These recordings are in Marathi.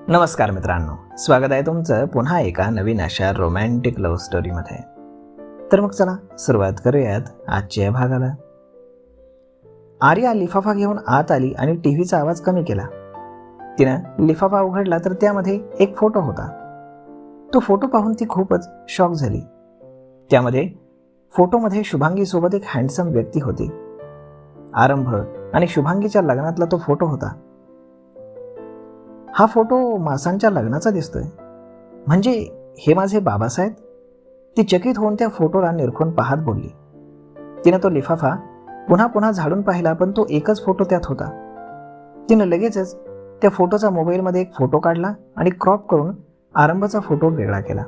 नमस्कार मित्रांनो, स्वागत आहे तुमचं पुन्हा एका नवीन अशा रोमॅन्टिक लव्ह स्टोरीमध्ये. तर मग चला सुरुवात करूयात आजच्या भागाला. आर्या लिफाफा घेऊन आत आली आणि टीव्हीचा आवाज कमी केला. तिनं लिफाफा उघडला तर त्यामध्ये एक फोटो होता. तो फोटो पाहून ती खूपच शॉक झाली. त्यामध्ये फोटोमध्ये शुभांगी सोबत एक हँडसम व्यक्ती होती. आरंभ आणि शुभांगीच्या लग्नातला तो फोटो होता. हा फोटो मासांच्या लग्नाचा दिसतोय. म्हणजे हे माझे बाबासाहेब? ती चकित होऊन त्या फोटोला निरखून पाहत बोलली. तिनं तो लिफाफा पुन्हा पुन्हा झाडून पाहिला, पण तो एकच फोटो त्यात होता. तिनं लगेचच त्या फोटोचा मोबाईलमध्ये एक फोटो काढला आणि क्रॉप करून आरंभचा फोटो वेगळा केला.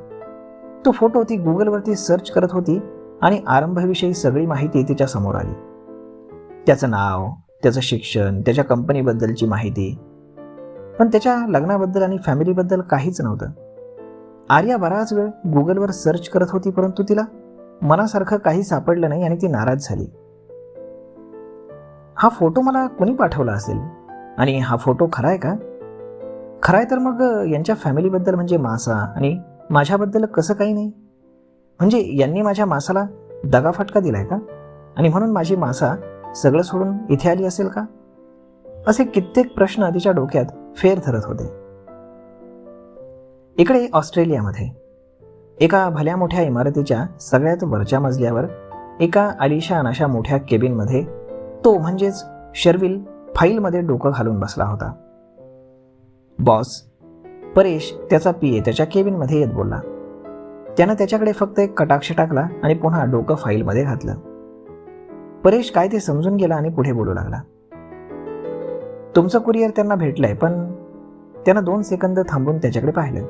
तो फोटो ती गुगलवरती सर्च करत होती आणि आरंभविषयी सगळी माहिती तिच्या समोर आली. त्याचं नाव, त्याचं शिक्षण, त्याच्या कंपनीबद्दलची माहिती, पण त्याच्या लग्नाबद्दल आणि फॅमिलीबद्दल काहीच नव्हतं. आर्या बराच वेळ गुगलवर सर्च करत होती, परंतु तिला मनासारखं काही सापडलं नाही आणि ती नाराज झाली. हा फोटो मला कोणी पाठवला असेल आणि हा फोटो खरा आहे का? खरा आहे तर मग यांच्या फॅमिलीबद्दल म्हणजे मासा आणि माझ्याबद्दल कसं काही नाही? म्हणजे यांनी माझ्या मासाला दगाफटका दिलाय का? आणि म्हणून माझी मासा सगळं सोडून इथे आली असेल का? असे कित्येक प्रश्न तिच्या डोक्यात फेर धरत होते. इकडे ऑस्ट्रेलियामध्ये एका भल्या मोठ्या इमारतीच्या सगळ्यात वरच्या मजल्यावर एका आलिशान अशा मोठ्या केबिनमध्ये तो म्हणजेच शर्विल फाईलमध्ये डोकं घालून बसला होता. बॉस परेश त्याचा पीए त्याच्या केबिनमध्ये येत बोलला. त्यानं त्याच्याकडे फक्त एक कटाक्ष टाकला आणि पुन्हा डोकं फाईलमध्ये घातलं. परेश काय ते समजून गेला आणि पुढे बोलू लागला. तुमचं कुरिअर त्यांना भेटलंय, पण त्यानं 2 सेकंद थांबून त्याच्याकडे पाहिलं.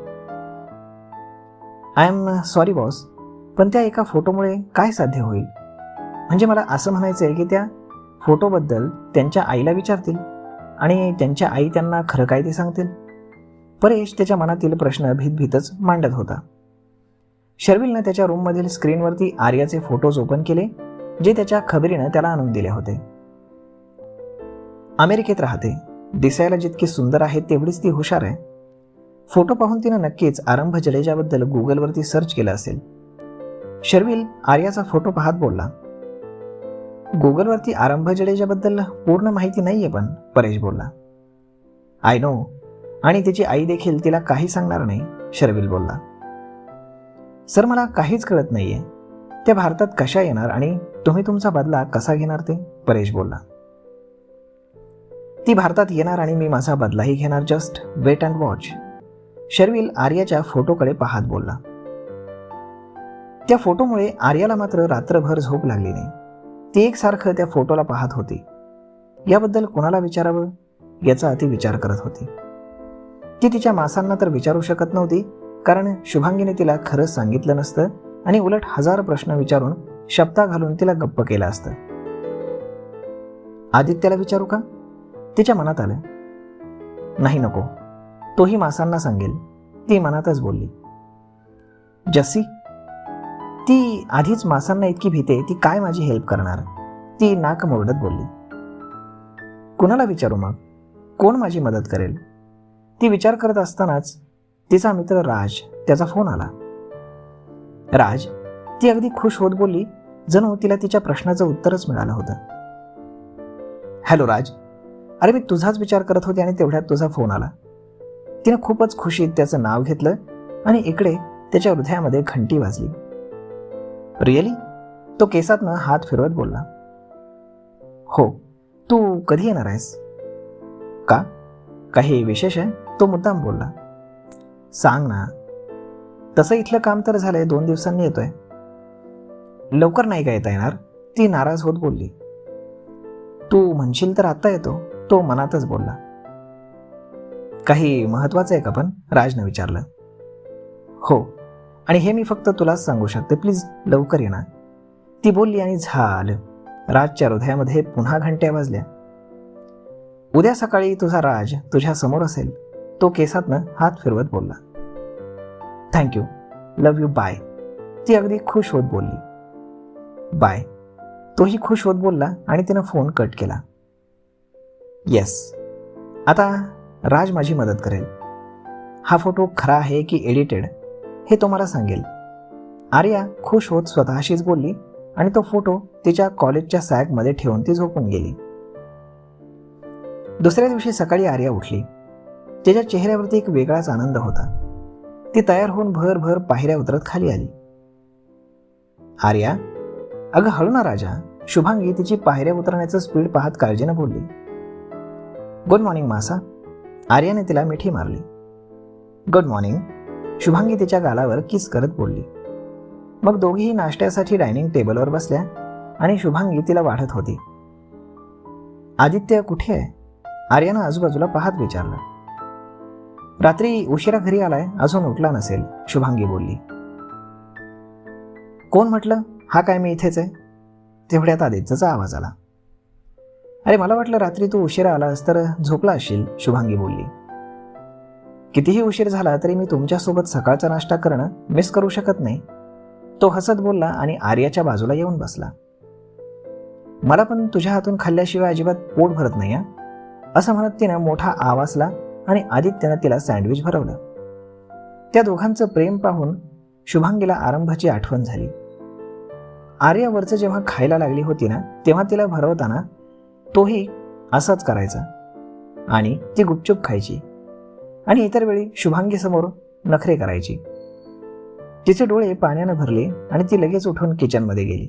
आय एम सॉरी बॉस, पण त्या एका फोटोमुळे काय साध्य होईल? म्हणजे मला असं म्हणायचं आहे की त्या फोटोबद्दल त्यांच्या आईला विचारतील आणि त्यांच्या आई त्यांना खरं काय ते सांगतील. परेश त्याच्या मनातील प्रश्न भीतभीतच मांडत होता. शर्विलनं त्याच्या रूममधील स्क्रीनवरती आर्याचे फोटोज ओपन केले, जे त्याच्या खबरीनं त्याला आणून दिले होते. अमेरिकेत राहते, दिसायला जितकी सुंदर आहे तेवढीच ती हुशार आहे. फोटो पाहून तिनं नक्कीच आरंभ जडेजाबद्दल गुगलवरती सर्च केलं असेल. शर्विल आर्याचा फोटो पाहत बोलला. गुगलवरती आरंभ जडेजाबद्दल पूर्ण माहिती नाहीये, पण परेश बोलला. आय नो, आणि तिची आई देखील तिला काही सांगणार नाही, शर्विल बोलला. सर मला काहीच कळत नाहीये. त्या भारतात कशा येणार आणि तुम्ही तुमचा बदला कसा घेणार ते? परेश बोलला. ती भारतात येणार आणि मी माझा बदलाही घेणार. Just wait and watch. Sharvil आर्याच्या फोटोकडे पाहत बोलला. त्या फोटोमुळे आर्याला मात्र रात्रभर झोप लागली नाही. ती एकसारखं त्या फोटोला पाहत होती. याबद्दल कोणाला विचारावं याचा ती विचार करत होती. ती तिच्या मासांना तर विचारू शकत नव्हती, कारण शुभांगीने तिला खरंच सांगितलं नसतं आणि उलट 1000 प्रश्न विचारून शब्दा घालून तिला गप्प केलं असतं. आदित्याला विचारू का? तिच्या मनात आलं. नाही नको, तोही मासांना सांगेल, ती मनातच बोलली. जस्सी, ती आधीच मासांना इतकी भीते, ती काय माझी हेल्प करणार? ती नाक मोरडत बोलली. कुणाला विचारू मग? कोण माझी मदत करेल? ती विचार करत असतानाच तिचा मित्र राज, त्याचा फोन आला. राज, ती अगदी खुश होत बोलली, जणू तिला तिच्या प्रश्नाचं उत्तरच मिळालं होतं. हॅलो राज, अरे मी तुझाच विचार करत होते आणि तेवढ्यात तुझा फोन आला. तिनं खूपच खुशीत त्याचं नाव घेतलं आणि इकडे त्याच्या हृदयामध्ये घंटी वाजली. रिअली? तो केसातनं हात फिरवत बोलला. हो, तू कधी येणार आहेस? का? काही विशेष आहे? तो मुद्दाम बोलला. सांग ना. तसं इथलं काम तर झालंय, 2 दिवसांनी येतोय. लवकर नाही का येता येणार? ती नाराज होत बोलली. तू म्हणशील तर आता येतो, तो मनातच बोलला. काही महत्वाचं आहे का पण? राजनं विचारलं. हो, आणि हे मी फक्त तुलाच सांगू शकते, प्लीज लवकर ये ना, ती बोलली आणि झालं. राजच्या हृदयामध्ये पुन्हा घंट्या वाजल्या. उद्या सकाळी तुझा राज तुझ्या समोर असेल, तो केसातनं हात फिरवत बोलला. Thank you, love you, bye. ती अगदी खुश होत बोलली. बाय. तोही खुश होत बोलला आणि तिनं फोन कट केला. येस, आता राज माझी मदत करेल. हा फोटो खरा आहे की एडिटेड हे तो मला सांगेल. आर्या खुश होत स्वतःशीच बोलली आणि तो फोटो तिच्या कॉलेजच्या सॅकमध्ये ठेवून ती झोपून गेली. दुसऱ्या दिवशी सकाळी आर्या उठली. तिच्या चेहऱ्यावरती एक वेगळाच आनंद होता. ती तयार होऊन भरभर पायऱ्या उतरत खाली आली. आर्या, अगं हळू ना राजा, शुभांगी तिची पायऱ्या उतरण्याचं स्पीड पाहत काळजीनं बोलली. गुड मॉर्निंग मासा. आर्याने तिला मिठी मारली. Good morning. शुभांगी तिच्या गालावर किस करत बोलली. मग दोघीही नाश्त्यासाठी डायनिंग टेबलवर बसल्या आणि शुभांगी तिला वाढत होती. आदित्य कुठे आहे? आर्यानं आजूबाजूला पाहत विचारलं. रात्री उशिरा घरी आलाय, अजून उठला नसेल, शुभांगी बोलली. कोण म्हटलं? हा काय मी इथेच आहे? तेवढ्यात आदित्यचा आवाज आला. अरे मला वाटलं रात्री तू उशिरा आलास तर झोपला असशील, शुभांगी बोलली. कितीही उशीर झाला तरी मी तुमच्यासोबत सकाळचा नाश्ता करणं मिस करू शकत नाही, तो हसत बोलला आणि आर्याच्या बाजूला येऊन बसला. मला पण तुझ्या हातून खाल्ल्याशिवाय अजिबात पोट भरत नाही हा, असं म्हणत तिनं मोठा आवाजला आणि आदित्यनं तिला सँडविच भरवलं. त्या दोघांचं प्रेम पाहून शुभांगीला आरंभाची आठवण झाली. आर्यावरचं जेव्हा खायला लागली होती ना, तेव्हा तिला भरवताना तोही असाच करायचा आणि ती गुपचूप खायची आणि इतर वेळी शुभांगीसमोर नखरे करायची. तिचे डोळे पाण्यानं भरले आणि ती लगेच उठून किचनमध्ये गेली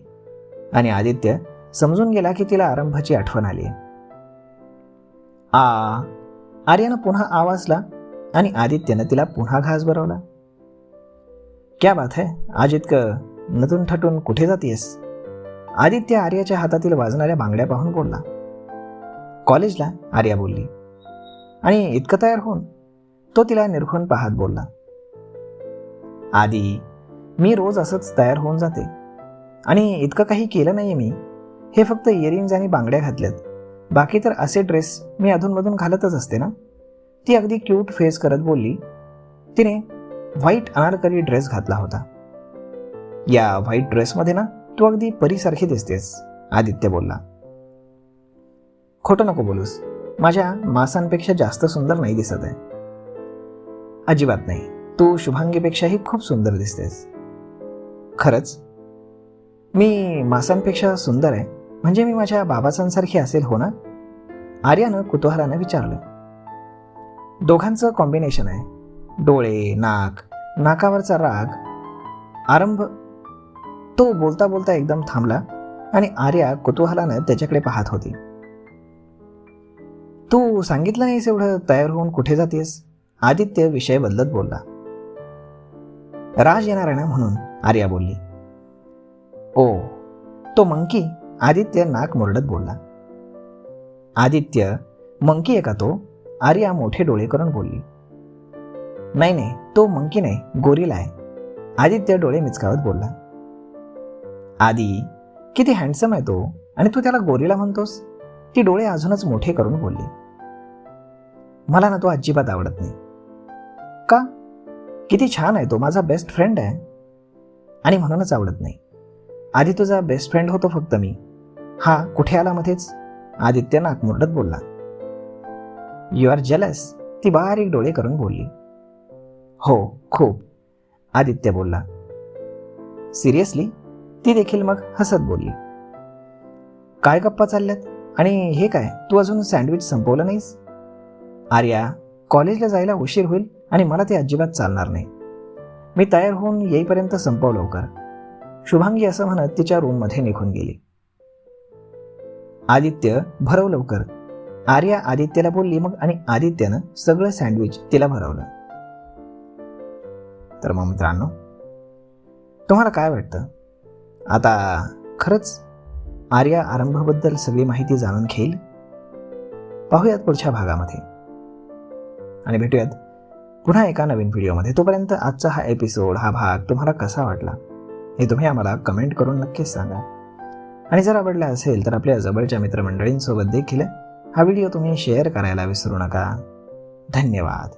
आणि आदित्य समजून गेला की तिला आरंभाची आठवण आली. आर्यानं पुन्हा आवाजला आणि आदित्यनं तिला पुन्हा घास भरवला. क्या बात है, आज इतकं नटून थटून कुठे जातीयस? आदित्य आर्याच्या हातातील वाजणाऱ्या बांगड्या पाहून बोलला. कॉलेजला, आर्या बोलली. आणि इतकं तयार होऊन? तो तिला निरखून पाहत बोलला. आधी मी रोज असंच तयार होऊन जाते आणि इतकं काही केलं नाहीये मी, हे फक्त इयरिंग्ज आणि बांगड्या घातल्यात, बाकी तर असे ड्रेस मी अधूनमधून घालतच असते ना, ती अगदी क्यूट फेस करत बोलली. तिने व्हाईट अनारकली ड्रेस घातला होता. या व्हाईट ड्रेसमध्ये ना तू अगदी परीसारखी दिसतेस, आदित्य बोलला. खोटं नको बोलूस, माझ्या मासांपेक्षा जास्त सुंदर नाही दिसत आहे. अजिबात नाही, तू शुभांगीपेक्षाही खूप सुंदर दिसतेस. खरंच? मी मासांपेक्षा सुंदर आहे म्हणजे मी माझ्या बाबासांसारखी असेल हो ना? आर्यानं कुतूहलानं विचारलं. दोघांचं कॉम्बिनेशन आहे. डोळे, नाक, नाकावरचा राग. आरंभ. तो बोलता बोलता एकदम थांबला आणि आर्या कुतूहलानं त्याच्याकडे पाहत होती. तू सांगितलं नाहीस एवढं तयार होऊन कुठे जातेस? आदित्य विषय बदलत बोलला. राज येणार आहे ना म्हणून, आर्या बोलली. ओ, तो मंकी? आदित्य नाक मुरडत बोलला. आदित्य मंकी आहे का तो? आर्या मोठे डोळे करून बोलली. नाही नाही, तो मंकी नाही, गोरिला आहे, आदित्य डोळे मिचकावत बोलला. आदी, किती हँडसम आहे तो आणि तू त्याला गोरिला म्हणतोस? ती डोळे अजूनच मोठे करून बोलली. मला ना तो अजिबात आवडत नाही. का? किती छान आहे तो, माझा बेस्ट फ्रेंड आहे आणि म्हणूनच आवडत नाही. आधी तुझा बेस्ट फ्रेंड होतो फक्त मी. हा कुठे आला मध्येच? आदित्य नाक मुरडत बोलला. यू आर जेलस, ती बारीक डोळे करून बोलली. हो खूप, आदित्य बोलला. सिरियसली? ती देखील मग हसत बोलली. काय गप्पा चालल्यात आणि हे काय, तू अजून सँडविच संपवलं नाहीस? आर्या, कॉलेजला जायला उशीर होईल आणि मला ते अजिबात चालणार नाही. मी तयार होऊन येईपर्यंत संपव लवकर, शुभांगी असं म्हणत तिच्या रूममध्ये निघून गेली. आदित्य, भरव लवकर, आर्या आदित्यला बोलली मग आणि आदित्यनं सगळं सँडविच तिला भरवलं. तर मग मित्रांनो, तुम्हाला काय वाटतं? आता खरंच आर्या आरंभाबद्दल सगळी माहिती जाणून घेईल? पाहूयात पुढच्या भागामध्ये आणि भेटूयात पुन्हा एका नवीन व्हिडिओमध्ये. तोपर्यंत आजचा हा एपिसोड, हा भाग तुम्हाला कसा वाटला हे तुम्ही आम्हाला कमेंट करून नक्कीच सांगा. आणि जर आवडला असेल तर आपल्या जवळच्या मित्रमंडळींसोबत देखील हा व्हिडिओ तुम्ही शेअर करायला विसरू नका. धन्यवाद.